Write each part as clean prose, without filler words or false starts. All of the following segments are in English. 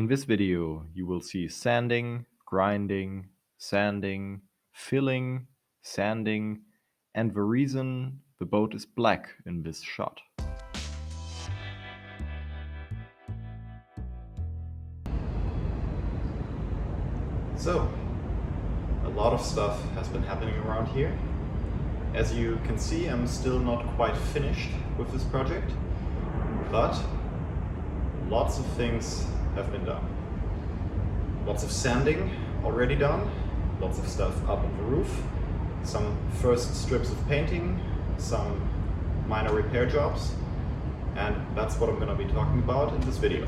In this video, you will see sanding, grinding, sanding, filling, sanding, and the reason the boat is black in this shot. So, a lot of stuff has been happening around here. As you can see, I'm still not quite finished with this project, but lots of things have been done. Lots of sanding already done, lots of stuff up on the roof, some first strips of painting, some minor repair jobs, and that's what I'm going to be talking about in this video.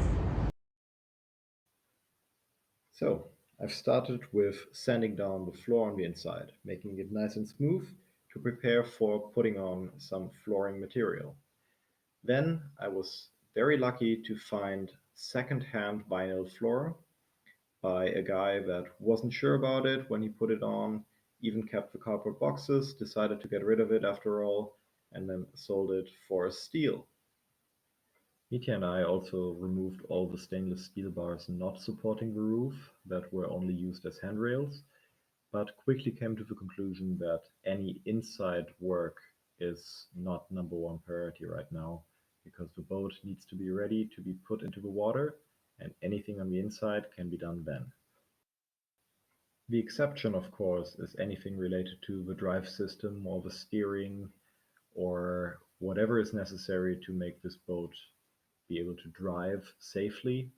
So, I've started with sanding down the floor on the inside, making it nice and smooth to prepare for putting on some flooring material. Then I was very lucky to find second-hand vinyl floor by a guy that wasn't sure about it when he put it on, even kept the cardboard boxes, decided to get rid of it after all, and then sold it for steel. Mitya and I also removed all the stainless steel bars not supporting the roof that were only used as handrails, but quickly came to the conclusion that any inside work is not number one priority right now, because the boat needs to be ready to be put into the water, and anything on the inside can be done then. The exception, of course, is anything related to the drive system or the steering or whatever is necessary to make this boat be able to drive safely,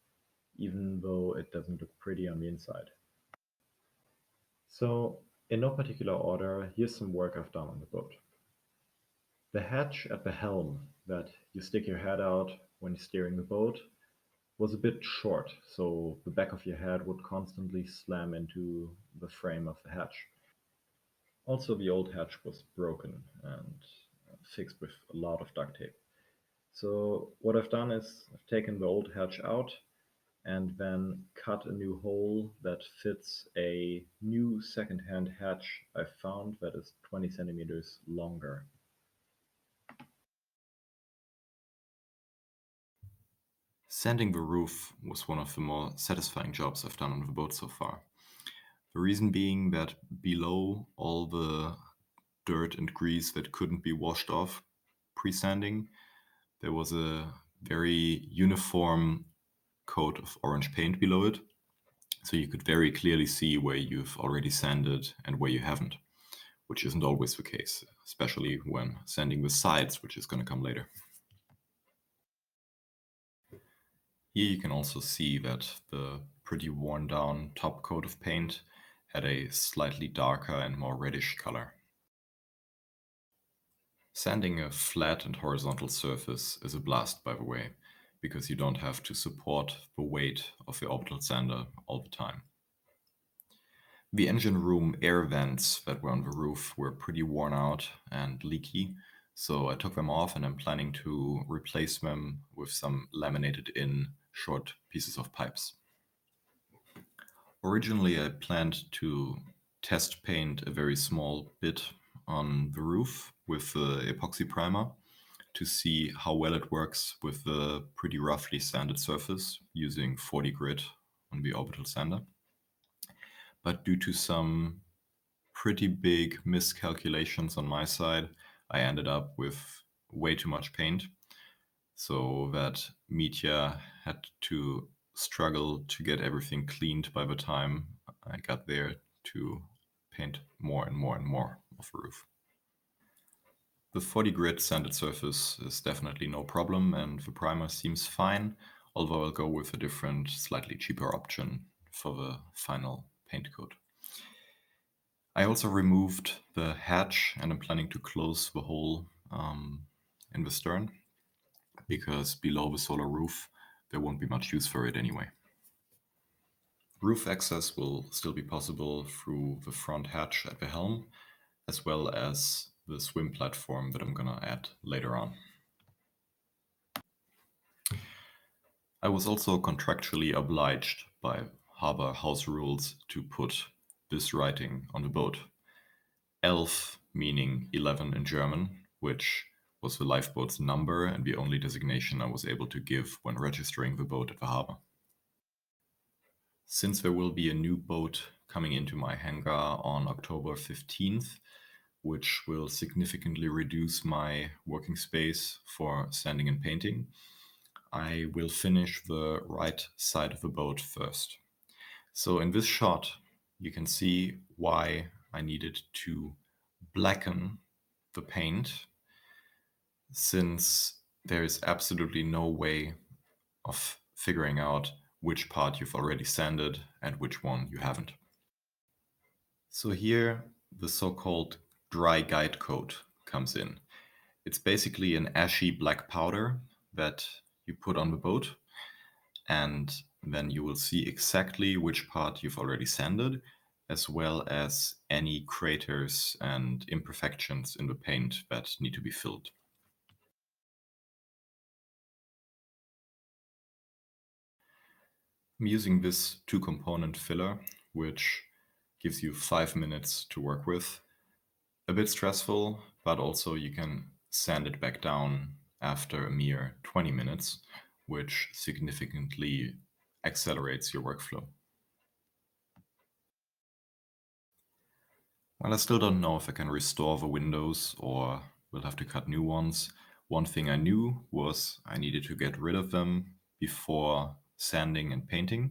even though it doesn't look pretty on the inside. So, in no particular order, here's some work I've done on the boat. The hatch at the helm that you stick your head out when you're steering the boat was a bit short, so the back of your head would constantly slam into the frame of the hatch. Also, the old hatch was broken and fixed with a lot of duct tape. So what I've done is I've taken the old hatch out and then cut a new hole that fits a new second-hand hatch I found that is 20 centimeters longer. Sanding the roof was one of the more satisfying jobs I've done on the boat so far. The reason being that below all the dirt and grease that couldn't be washed off pre-sanding, there was a very uniform coat of orange paint below it. So you could very clearly see where you've already sanded and where you haven't, which isn't always the case, especially when sanding the sides, which is going to come later. Here you can also see that the pretty worn down top coat of paint had a slightly darker and more reddish color. Sanding a flat and horizontal surface is a blast, by the way, because you don't have to support the weight of the orbital sander all the time. The engine room air vents that were on the roof were pretty worn out and leaky, so I took them off and I'm planning to replace them with some laminated in short pieces of pipes. Originally, I planned to test paint a very small bit on the roof with the epoxy primer to see how well it works with the pretty roughly sanded surface using 40 grit on the orbital sander. But due to some pretty big miscalculations on my side, I ended up with way too much paint, so that Mitya had to struggle to get everything cleaned by the time I got there to paint more and more and more of the roof. The 40 grit sanded surface is definitely no problem and the primer seems fine, although I'll go with a different, slightly cheaper option for the final paint coat. I also removed the hatch and I'm planning to close the hole in the stern, because below the solar roof there won't be much use for it anyway. Roof access will still be possible through the front hatch at the helm, as well as the swim platform that I'm gonna add later on. I was also contractually obliged by harbor house rules to put this writing on the boat. 11 meaning 11 in German, which was the lifeboat's number and the only designation I was able to give when registering the boat at the harbor. Since there will be a new boat coming into my hangar on October 15th, which will significantly reduce my working space for sanding and painting, I will finish the right side of the boat first. So in this shot, you can see why I needed to blacken the paint, since there is absolutely no way of figuring out which part you've already sanded and which one you haven't. So here, the so-called dry guide coat comes in. It's basically an ashy black powder that you put on the boat, and then you will see exactly which part you've already sanded, as well as any craters and imperfections in the paint that need to be filled. I'm using this 2-component filler, which gives you 5 minutes to work with. A bit stressful, but also you can sand it back down after a mere 20 minutes, which significantly accelerates your workflow. Well, I still don't know if I can restore the windows or we'll have to cut new ones. One thing I knew was I needed to get rid of them before sanding and painting,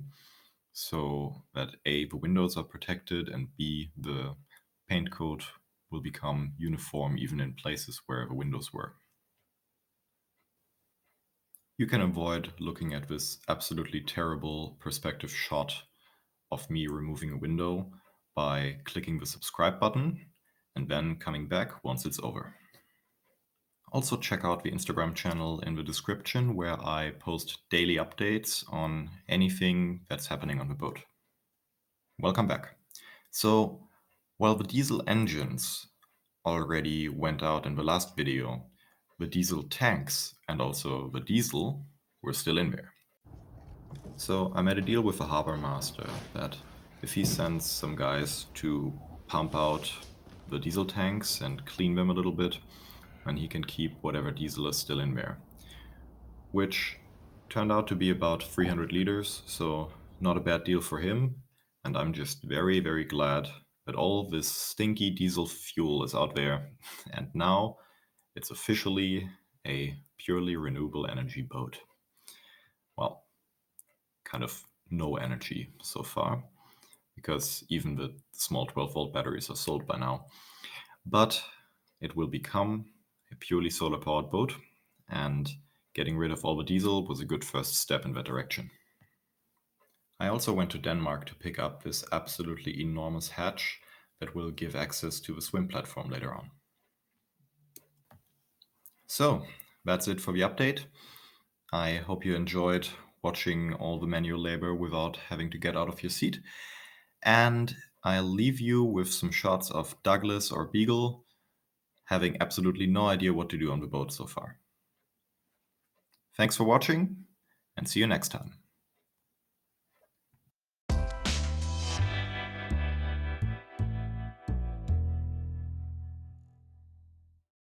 so that A, the windows are protected, and B, the paint coat will become uniform even in places where the windows were. You can avoid looking at this absolutely terrible perspective shot of me removing a window by clicking the subscribe button and then coming back once it's over. Also, check out the Instagram channel in the description where I post daily updates on anything that's happening on the boat. Welcome back. So, while the diesel engines already went out in the last video, the diesel tanks and also the diesel were still in there. So I made a deal with the harbor master that if he sends some guys to pump out the diesel tanks and clean them a little bit, then he can keep whatever diesel is still in there, which turned out to be about 300 liters, so not a bad deal for him. And I'm just very, very glad that all this stinky diesel fuel is out there, and now it's officially a purely renewable energy boat. Well, kind of no energy so far, because even the small 12-volt batteries are sold by now. But it will become a purely solar-powered boat, and getting rid of all the diesel was a good first step in that direction. I also went to Denmark to pick up this absolutely enormous hatch that will give access to the swim platform later on. So, that's it for the update. I hope you enjoyed watching all the manual labor without having to get out of your seat. And I'll leave you with some shots of Douglas or Beagle having absolutely no idea what to do on the boat so far. Thanks for watching, and see you next time.